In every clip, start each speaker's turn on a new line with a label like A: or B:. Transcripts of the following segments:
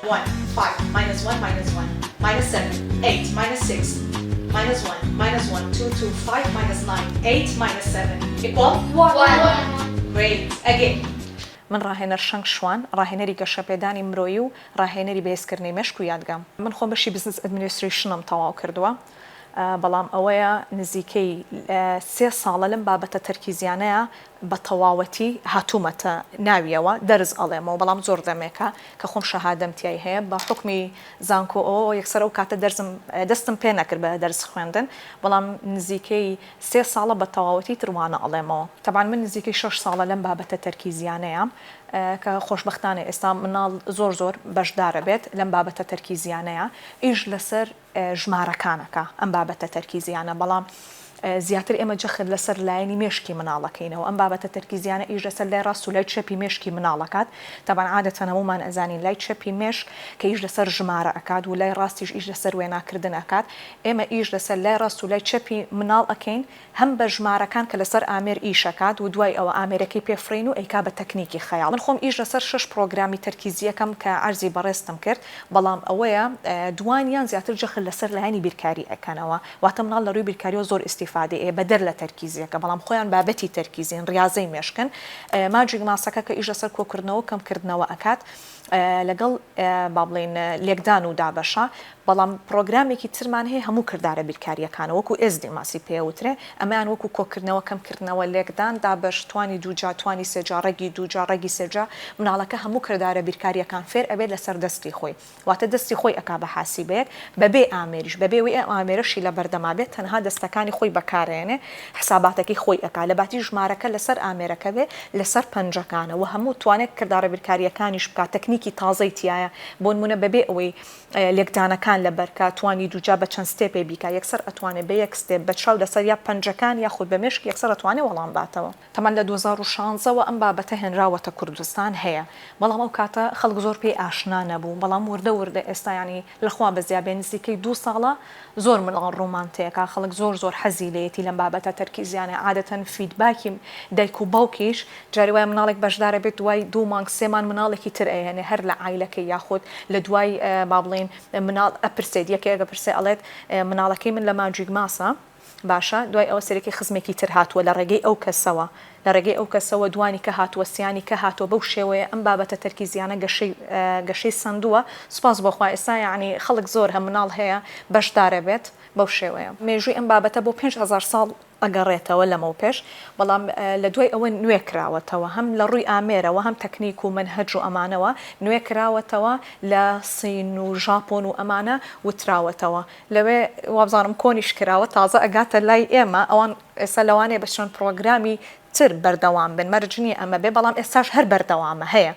A: 1, 5, minus 1, minus 1, minus 7, 8, minus 6, minus 1, minus 1, 2, 2, 5, minus 9, 8, minus 7, equal?
B: 1.
A: Great. Again.
C: من ڕاهێنەر شەنگ شوان ڕاهێنەری گەشەپێدانی مرۆیی و ڕاهێنەری بەهێزکردنی مێشک و یادگام من خۆم بەشی بزنس ئەدمینیستریشنم تەواو کردووە بەڵام ئەوەیە نزیکەی 3 ساڵە لەم بابەتە تەرکیزیانەیە بە تەواوەتی هاتوومەتە ناویەوە دەرز ئەڵێمەوە بەڵام زۆر دەمێکە کە خۆم شەهادەمتیای هەیە بە حکمی زانکۆ ئەوە یەکسەر ئەو کاتە دەستم پێ نەکرد بە دەرز خوێندن بەڵام نزیکەی 3 ساڵە بە تەواوەتی تروانە ئەڵێمەوە تەبان من نزیکەی 6 ساڵە لەم بابەتە تەرکیزیانەیە کە خۆشبەختانە ئێستا مناڵ زۆر بەشدارە بێت لەم بابەتە تەرکیزیانەیە ئیش لەسەر ژمارەکانەکە ئەم بابەتە تەرکیزیانە بەڵام زیاتر ئێمە جەخت لەسەر لایەنی مێشکی مناڵەکەینەوە ئەم بابەتە تەرکیزیانە ئیش لەسەر لای ڕاست و لای چەپی مێشکی مناڵەکات تەبان عادەتەن هەمومان ئەزانین لای چەپی مێشک کە ئیش لەسەر ژمارە ئەکات و لای ڕاستیش ئیش لەسەر وێناکردن ئەکات ئێمە ئیش لەسەر لای ڕاست و لای چەپی مناڵ ئەکەین هەم بە ژمارەکان کە لەسەر ئامێر ئیشەکات و دوای ئەوە ئامێرەکەی پێفرین و ئەیکا بە تەکنیکی خەیاڵ من خۆم ئیش لەسەر 6 پرۆگرامی تەرکیزیەکەم کە عەرزی بەڕێستم کرد بەڵام ئەوەیە دوانیان زیاتر جەخت لەسەر لایەنی بیرکاری ئەکەنەوە واتە مناڵ لە ڕووی بیرکاریەوە زۆر ئیستیفادەیە بەدەر لە تەرکیزیەکە بەڵام خۆیان بابەتی تەرکیزین ڕاضەی مێشکن ماجیک ماسەکە کە ئیش لەسەر کۆکردنەوە کەمکردنەوە ئەکات لەگەڵ با بڵێن لێکدان و دابەشە بەڵام پرۆگرامێکی ترمان هەیە هەموو کردارە بیرکاریەکانە وەکو ئێزدی ماسی پێوترێ ئەمەیان وەکو کۆکردنەوە کەمکردنەوە لێکدان دابەش توانی دووجا توانی سێجا ڕێگی دووجا ڕێگی سێجا مناڵەکە هەموو کردارە بیرکاریەکان فێر ئەبێت لەسەر دەستی خۆی واتە دەستی خۆی ئەکا بە حاسیبەیەک بەبێ ئامێریش بەبێ وی ئامێرەشی لە بەردەما بێت تەنها دەستەکانی خۆی بەکارێنێ حساباتەکەی خۆی ئەکا لە باتی ژمارەکە لەسەر ئامێرەکە بێ لەسەر پەنجەکانەوە هەموو توانێت کردارە بیرکاریەکانیش بکات تەکنیکی تازەی تایە بۆ نمونە بەبێ ئەوەی لێکدانەکان لە بەرکە توانی دووجا بە چەند ستێپێ بیکا یەکسەر ئەتوانێت بە یەک ستێپ بە چاو لەسەر یا پەنجەکان یا خود بە مێشک یەکسەر ئەتوانێت وەڵام باتەوە تەمان لە 2016ەوە ئەم بابەتە هێنراوەتە کوردستان هەیە بەڵام ئەو کاتە خەڵک زۆر پێی ئاشنا نەبوو بەڵام وردە ئێستا ینی لەخوا بەزیابێ نزیکەی 2 ساڵە زۆر مناڵ ڕۆمانتەیەکە خەڵک زۆر حەزی لێتی لەم بابەتە تەرکیزیانە عادەتەن فیدباکی دایک و باوکیش جاری وایە مناڵێک بەشدارە بێت دوای 2 مانگ 3 مان مناڵێکی تر ئەیێنێ هەر لە عایلەکەی یاخود لە دوای با بڵێن مناڵ ئەپرسێت یەکێ ئەگە پرسێ ئەڵێت مناڵەکەی من لە ماجیک ماسە باشە دوای ئەوە سەرێکی خزمێکی تر هاتووە لە ڕێگەی ئەو کەسەوە لە ڕێگەی ئەو کەسەوە دوانی کە هاتووە سیانی کە هاتووە بەو شێوەیە ئەم بابەتە تەرکیزیانە گەشەی سندووە سوپاس بۆخوا ئێستا یعنی خەڵک زۆر هەم مناڵ هەیە بەشدارە بێت بەو شێوەیە مێژووی ئەم بابەتە بۆ 5000 ساڵ ئەگەڕێتەوە لەمە پێش بەڵام لە دوای ئەوە نوێ کراوەتەوە هەم لە ڕووی ئامێرەوە هەم تەکنیک و منهەج و ئەمانەوە نوێ کراوەتەوە لە سین و ژاپۆن و ئەمانە وتراوەتەوە لەوێ وابزانم کۆنیش کراوە تازە ئەگاتە لای ئێمە ئەوان ئێستا لەوانەیە بە چەند پرۆگرامی تر بەردەوام بن مەرجنی ئەمە بێ بەڵام ئێستاش هەر بەردەوامە هەیە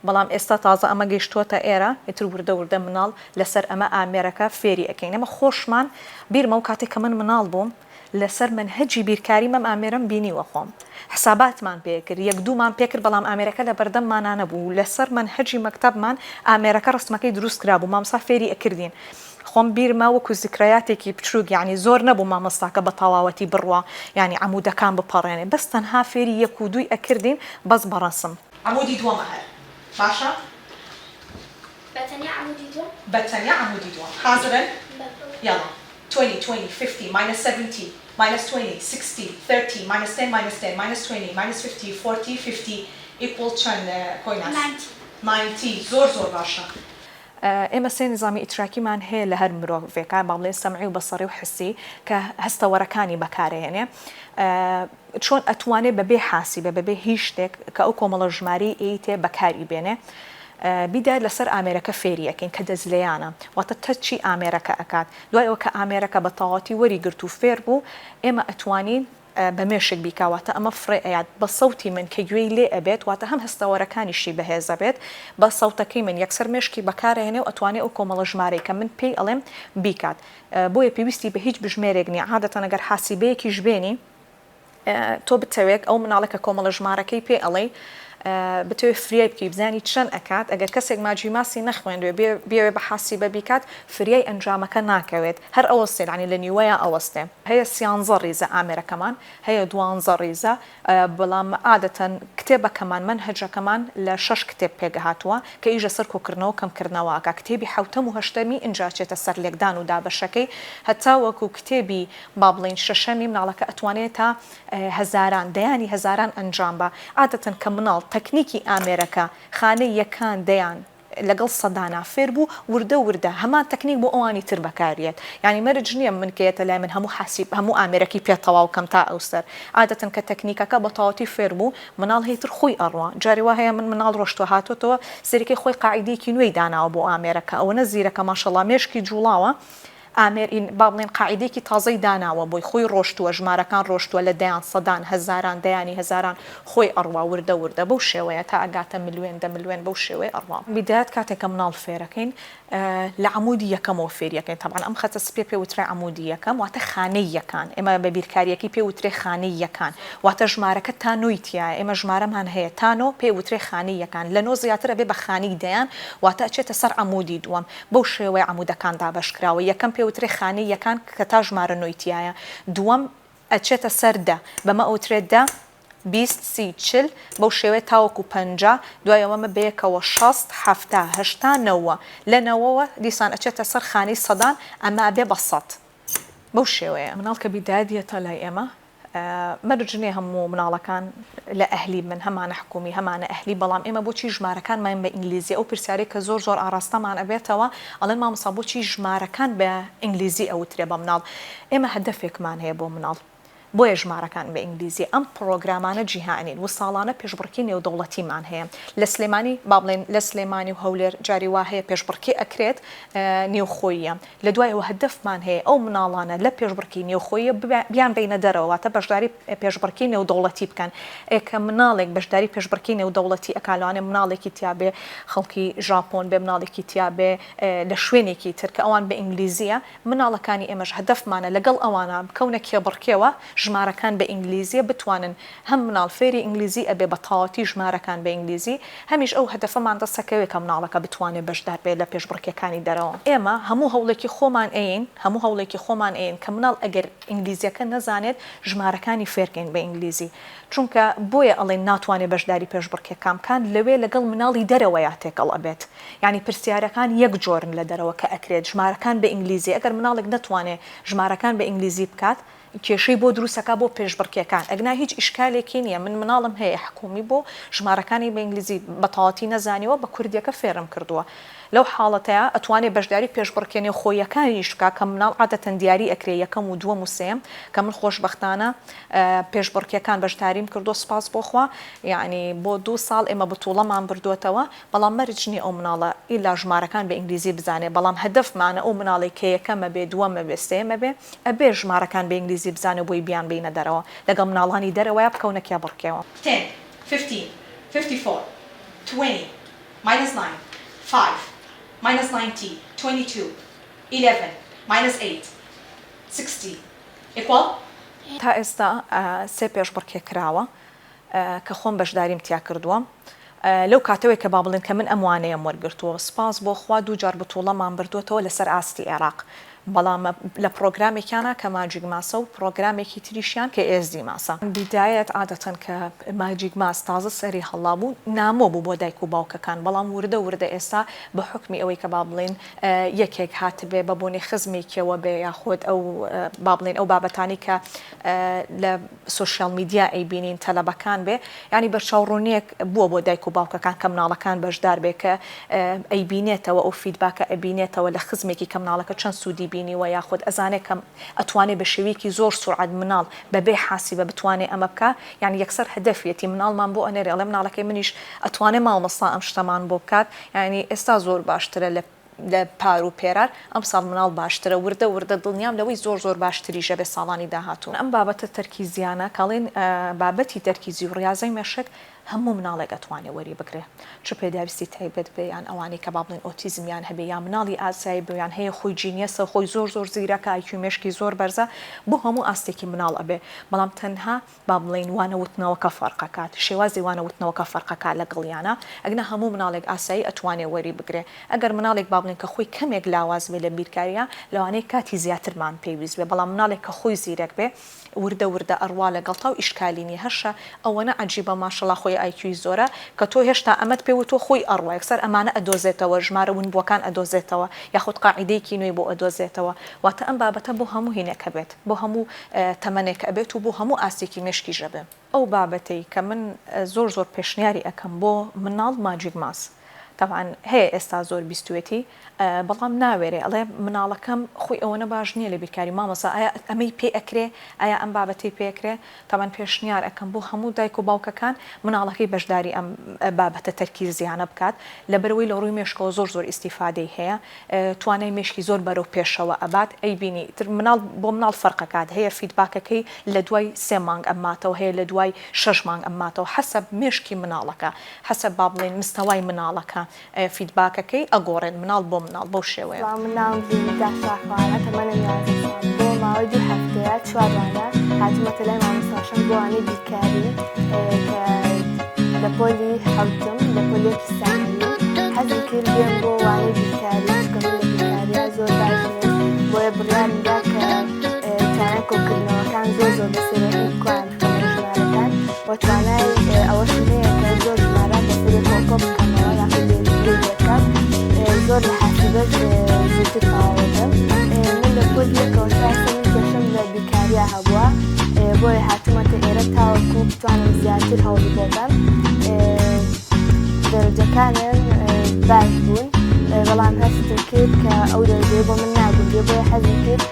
C: بەڵام ئێستا تازە ئەمە گەیشتووەتە ئێرە ئیتر وردە مناڵ لەسەر ئەمە ئامێرەکە فێری ئەەکەین ئەمە خۆشمان بیرمە و کاتێک کە من مناڵ بووم لەسەر منهەجی بیرکاری مەم ئامێرەم بینیوە خۆم حساباتمان پێکرد 1-2مان پێکرد بەڵام ئامێرەکە لە بەردەممانانە بوو لەسەر منهەجی مەکتەبمان ئامێرەکە ڕستمەکەی دروست کرا بوو مامسا فێری ئەکردین خۆم بیرمە وەکو زیکرایاتێکی بچووک یعنی زۆر نەبوو مامۆستاکە بە تەواوەتی بڕوە یعنی عەمودەکان بپەڕێنێ بەس تەنها فێری 1 و 2 ئەکردین بەس بەڕەسم
A: عەمودی دووەمە هەر باشە
B: بەتەنیا عەمودی دووەم
A: بەتەنیا عەمودی دووەم حازرن يلا 20 20 50 minus 70 minus 20 60 30 minus 10 minus 10 minus 20 minus 50 40 50 equal چەند کۆیناس 90 زۆر باشە
C: ئێمە سێ نظامی ئیتراکیمان هەیە لە هەر مرۆڤێکە با بڵێن سەمعی و بەسەڕی و حسی کە هەستەوەرەکانی بەکارهێنێ چۆن ئەتوانێت بەبێ حاسیبە بەبێ هیچ شتێک کە ئەو کۆمەڵە ژماری ئیتێ بەکاری بێنێ بیدار لەسەر ئامێرەکە فێریەکەین کە دەزلەیانە واتە تەچی ئامێرەکە ئەکات دوای ئەوە کە ئامێرەکە بە تەواوەتی وەریگرت و فێر بوو ئێمە ئەتوانین بە مێشک بیکاواتە ئەمە فڕێ ئەیات بە سەوتی من کە گوێی لێ ئەبێت واتە هەم هەستەوەرەکانیشی بەهێزە بێت بە سەوتەکەی من یەکسەر مێشکی بەکارهێنێ و ئەتوانێت ئەو کۆمەڵە ژمارەی کە من پێی ئەڵێم بیکات بۆیە پێویستی بە هیچ بژمێرێک نیە عادەتەن ئەگەر حاسیبەیەکیش بێنی تۆ بتەوێت ئەو مناڵەکە کۆمەڵە ژمارەکەی پێ ئەڵێ بتوێ فریای بکەی بزانی چەند ئەکات ئەگەر کەسێک ماجی ماسی نەخوێندوێ بێ بە حاسیبە بیکات فریای ئەنجامەکە ناکەوێت هەر ئەوەستێ عنی لە نیوەیە ئەوەستێ هەیە 13 ڕێزە ئامێرەکەمان هەیە 12 ڕێزە بەڵام عادەتەن کتێبەکەمان منهەجەکەمان لە 6 کتێب پێگەهاتووە کە ئیژە سەر کۆکردنەوە کەمکردنەوەکە کتێبی حوتەم و هەشتەمی ئینجا چێتە سەر لێکدان و دابەشەکەی هەتا وەکو کتێبی با بڵین شەشەمی مناڵەکە ئەتوانێت تا هەزاران دەیانی هەزاران ئەنجام بە عادەتەن کە مناڵ تەکنیکی ئامێرەکە خانەی یەکان دەیان لەگەڵ سەدانا فێر بوو وردە هەمان تەکنیک بۆ ئەوانی تر بەکارێت یعنی مەرج نییە من کێتە لای من هەموو حاسیب هەموو ئامێرەکی پێ تەواو کەم تا ئەوسەر عادەتەن کە تەکنیکەکە بە تەواوەتی فێر بوو مناڵ هەیتر خۆی ئەڕوا جاری وا هەیە من مناڵ ڕۆشتوە هاتوتەوە سەرەکەی خۆی قاعیدەیەکی نوێی داناوە بۆ ئامێرەکە ئەوە نەزیرەکە ماشەڵڵا مێشکی جوڵاوە ئامێرین با بڵێن قاعیدێکی تازەی داناوە بۆی خۆی ڕۆشتووە ژمارەکان ڕۆشتووە لە دەیان سەدان هەزاران دەیانی هەزاران خۆی ئەڕوا وردە بەو شێوەیە تا ئەگاتە ملیێن دە ملیێن بەو شێوەیە ئەڕوا بیدایەت کاتێکە مناڵ فێرەکەین لە عمودی یەکەمەوە فێریەکەین طبعا ئەم خەتە سپێ پێوترێ عمودی یەکەم واتە خانەی یەکان ئێمە بە بیرکاریەکی پێوترێ خانەی یەکان واتە ژمارەکە تانۆیتیایە ئێمە ژمارەمان هەیە تانۆ پێوترێ خانەی یەکان لە نۆ زیاترە بێ بە خانی دەیان واتە ئەچێتە سەر عمودی دووەم بەو شێوەیە عمودەکان دابەشکراوە یەکەم پێوترێ خانەی یەکان کە تا ژمارە نۆیتیایە دووەم ئەچێتە سەردە بەمە ئەوترێتدا 20 30 40 بەو شێوەیە تاوەکو 50 دوایەوەمە بەیەکەوە 60 70 80 90 لە نەوەوە دیسان ئەچێتە سەر خانەی سەدان ئەمە بێ بە 100 بەو شێوەیە مناڵ کە بیدایەتە لای ئێمە مەرجنێ هەموو مناڵەکان لە ئەهلی من هەمانە حکومی هەمانە ئەهلی بەڵام ئێمە بۆچی ژمارەکانمان بە ئینگلیزی ئەو پرسیارەی کە زۆر ئاراستەمان ئەبێتەوە ئەڵێن مامۆستا بۆچی ژمارەکان بە ئینگلیزی ئەوترێ بە مناڵ ئێمە هەدەفێکمان هەیە بۆ مناڵ بۆیە ژمارەکان بە ئینگلیزی ئەم پرۆگرامانە جیهانین و ساڵانە پێشبڕکی نێودەوڵەتیمان هەیە لە سلێمانی با بڵێن لە سلێمانی و هەولێر جاری وا هەیە پێشبڕکی ئەکرێت نێوخۆیە لە دوایەوە هەدەفمان هەیە ئەو مناڵانە لە پێشبڕکی نێوخۆیە بیان بینە دەرەوەواتە بەشداری پێشبڕکی نێودەوڵەتی بکەن ئێکە مناڵێک بەشداری پێشبڕکی نێودەوڵەتی ئەکالوانێ مناڵێکی تیابێ خەڵکی ژاپۆن بێ مناڵێکی تیابێ لە شوێنێکی ترکە ئەوان بە ئینگلیزیە مناڵەکانی ئێمەش هەدەفمانە لەگەڵ ئەوانە بکەونە کێبڕکێوە ژمارەکان بە ئینگلیزیە بتوانن هەم مناڵ فێری ئینگلیزی ئەبێ بە تەواوەتی ژمارەکان بە ئینگلیزی هەمیش ئەو هەدەفەمان دەسەکەوێت کە مناڵەکە بتوانێت بەشدار بێت لە پێشبڕکیەکانی دەرەوە ئێمە هەموو هەوڵێکی خۆمان ئەین کە مناڵ ئەگەر ئینگلیزیەکە نەزانێت ژمارەکانی فێرکەین بە ئینگلیزی چونکە بۆیە ئەڵێن ناتوانێت بەشداری پێشبڕکیەکان لەوێ لەگەڵ مناڵی دەرەوەیە تێکەڵ ئەبێت یعنی پرسیارەکان یەک جۆرن لە دەرەوە کە ئەکرێت ژمارەکان بە ئینگلیزی ئەگەر مناڵێک نەتوانێت ژمارەکان بە ئینگلیزی بکات کێشەی بۆ دروستەکە بۆ پێشبڕکیەکان ئەگنا هیچ ئیشکالێکی نییە من مناڵم هەیە حکومی بۆ ژمارەکانی بە ئینگلیزی بە تەواوەتی نەزانیەوە بە کوردیەکە فێرم کردووە لەو حاڵەتەیە ئەتوانێت بەشداری پێشبڕکێنێ خۆیەکانیش بکات کە مناڵ عادەتەن دیاری ئەکرێ یەکەم و دووەم و سێم کە من خۆشبەختانە پێشبڕکیەکان بەشداریم کردو سپاس بۆخوا یعنی بۆ 2 ساڵ ئێمە بتوڵەمان بردووەتەوە بەڵام مەرجنی ئەو مناڵە ئیلا ژمارەکان بە ئینگلیزی بزانێ بەڵام هەدەفمانە ئەو مناڵی کە یەکەمە بێ دووەمە بێ سێمە بێ ئەبێ ژمارەکان بە ئینگلیزی بزانێ بۆی بیان بینە دەرەوە لەگەڵ مناڵانی دەرەوەیە بکەونە کێبڕکێەوە
A: 10 15 54 20 minus 9 5 minus 90 22 11 minus 8 60 equal
C: تا ئێستا سێ پێشبڕکێ کراوە کە خۆم بەشداریم تیا کردووە لەو کاتەوەی کە با بڵێن کە من ئەموانەیەم وەرگرتووە سپاس بۆ خوا 2 جار بتوڵەمان بردوێتەوە لەسەر ئاستی عێراق بەڵام لە پرۆگرامێکیانە کە ماجیک ماسە و پرۆگرامێکی تریشیان کە ئێزدی ماسە بیدایەت عادەتەن کە ماجیک ماس تازە سەری هەڵا بوو نامۆ بوو بۆ دایک و باوکەکان بەڵام وردە ئێستا بە حکمی ئەوەی کە با بڵێن یەکێک هاتبێ بە بۆنی خزمێکەوە بێ یاخۆت ئەو با بڵێن ئەو بابەتانی کە لە سوشیال میدیا ئەیبینین تەلەبەکان بێ ینی بە چاوڕوونیەک بووە بۆ دایک و باوکەکان کە مناڵەکان بەشدار بێ کە ئەیبینێتەوە ئەو فیدباکە ئەبینێتەوە لە خزمێکی کە مناڵەکە چەند سوودی بینیوە یاخود ئەزانێت کەم ئەتوانێت بە شێوەیەکی زۆر سورعەت مناڵ بەبێ حاسیبە بتوانێت ئەمە بکە یعنی یەکسەر هەدەفێتی مناڵمان بۆ ئەنێرێ ئەڵێ مناڵەکەی منیش ئەتوانێت ماڵمەستا ئەم شتەمان بۆ بکات یعنی ئێستا زۆر باشترە لە پار و پێرار ئەم ساڵ مناڵ باشترە وردە دڵنیام لەوەی زۆر باشتریژە بێ ساڵانی داهاتوون ئەم بابەتە تەرکیزیانە کاڵێن بابەتی تەرکیزی و ڕاضەی مەشک هەموو مناڵێک ئەتوانێت وەری بگرێ چ پێداویستی تایبەت بێ یان ئەوانەی کە با بڵێن ئۆتیزمیان هەبێ یا مناڵی ئاسایی بێ یان هەیە خۆی جینیەسە خۆی زۆر زیرەکە ئایکیو مێشکی زۆر بەرزە بۆ هەموو ئاستێکی مناڵ ئەبێ بەڵام تەنها با بڵێن وانەوتنەوەکە فەرقەکات شێوازی وانەوتنەوەکە فەرقەکات لەگەڵیانە ئەگەر هەموو مناڵێک ئاسایی ئەتوانێت وەری بگرێ ئەگەر مناڵێک با بڵێن کە خۆی کەمێک لاواز بێ لە بیرکاریە لەوانەیە کاتی زیاترمان پێویست بێ بەڵام مناڵێک کە خۆی زیرەک بێ وردە ئەڕوا لەگەڵ تا و ئیشکالینی هەشە ئەوەنە عەجیبە ماشەڵڵا خۆی ئایکیوی زۆرە کە تۆ هێشتا ئەمەت پێ و تۆ خۆی ئەڕوا یەکسەر ئەمانە ئەدۆزێتەوە ژمارە ونبووەکان ئەدۆزێتەوە یاخود قاعیدەیەکی نوێی بۆ ئەدۆزێتەوە واتە ئەم بابەتە بۆ هەموو هینێکە بێت بۆ هەموو تەمەنێک ئەبێت و بۆ هەموو ئاستێکی مێشکیژە بێ ئەو بابەتەی کە من زۆر پێشنیاری ئەەکەم بۆ مناڵ ماجیک ماس طبعاً هەیە ئێستا زۆر بیستوێتی بەڵام ناوێرێ ئەڵێ مناڵەکەم خۆی ئەوەنە باش نییە لە بیرکاری مامەسا ئایا ئەمەی پێ ئەکرێ ئایا ئەم بابەتی پێکرێ تاوان پێشنیار ئەەکەم بۆ هەموو دایک و باوکەکان مناڵەکەی بەشداری ئەم بابەتە تەرکیزیانە بکات لەبەرەوەی لە ڕووی مێشکەوە زۆر ئیستیفادەی هەیە توانای مێشکی زۆر بەرەو پێشەوە ئەبات ئەی بینی مناڵ بۆ مناڵ فەرقەکات هەیە فیدباکەکەی لە دوای 3 مانگ ئەماتەوە هەیە لە دوای 6 مانگ ئەماتەوە حەسەب مێشکی مناڵەکە حەسەب با بڵێن مستەوای مناڵەکە فیدباکەکەی ئەگۆڕێن مناڵ بۆ مناڵ بەو شێوەیە
D: مناڵ داشاخوانە تەمەنە 11 ساڵ بۆ ماوەی 2 هەفتەیە 4 وانە هاتوومەتە لای مامۆستاشم بۆ وانەی بیرکاری کە لە پۆلی حەوتم لە پۆلێکی سامەیی حەزی کرد بێم بۆ وانەی بیرکاری چکە من لە بیرکاریە زۆر باش نیست بۆیە بڕیارمدا کە توانای کۆکردنەوەکان زۆر بەسەرەکی بکوان بکەمە ژمارەکان و توانای ئەوەشم هەیە کە زۆر ژمارە بەسەرێک کۆکۆ بکەمەوە یاخود لێکات زۆر لە حاسبەت زووتر تەواو دەم من لە پۆلیەکەوە شایستە من کێشەم لە بیرکاریە هەبووە بۆیە هاتوومەتە ئێرە تاوەکو بتوانم زیاتر هەوڵی بۆ بەم دەرەجەکانم باش بوون بەڵام هەستم کرد کە ئەو دەرەجەیە بۆ من ناگوندێ بۆیە حەزم کرد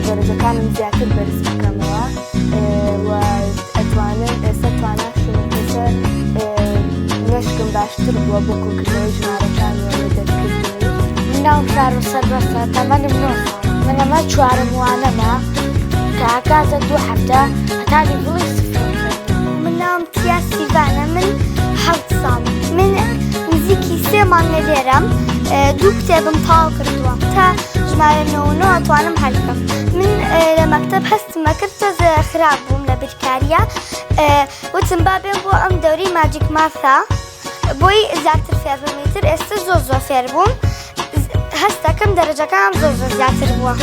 D: دەرەجەکانم زیاتر بەرز بکەمەوە و ئەتوانم ئێستا تواناشم لەسەر مێشکم باشتر بووە بۆ کۆکردنەوەی ژمارەکان و لە دەرکردنی
B: ناوم شارۆسەر بەسە تەمەنم 9 ساڵ من ئەمە 4م وانەمە کە ئاکاتە 2 هەفتە هەتانی بڵی سفر من ناوم تیا سیڤانە من 7 ساڵ من نزیکی 3 مانگە لێرەم 2 کتێبم تاو کردووە تا ژمارە 9 ئەتوانم هەڵ بکەم من لە مەکتەب هەستمە کرد تۆزە خراپ بووم لە بیرکاریە وتم با بێم بۆ ئەم دەوری ماجیک ماسە بۆی زیاتر فێر بمەیتر ئێستا زۆر فێر بووم هەست دەکەم دەرەجەکانم زۆر زیاتر بووە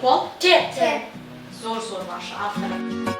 A: equal 10 زۆر باشە ئافرەت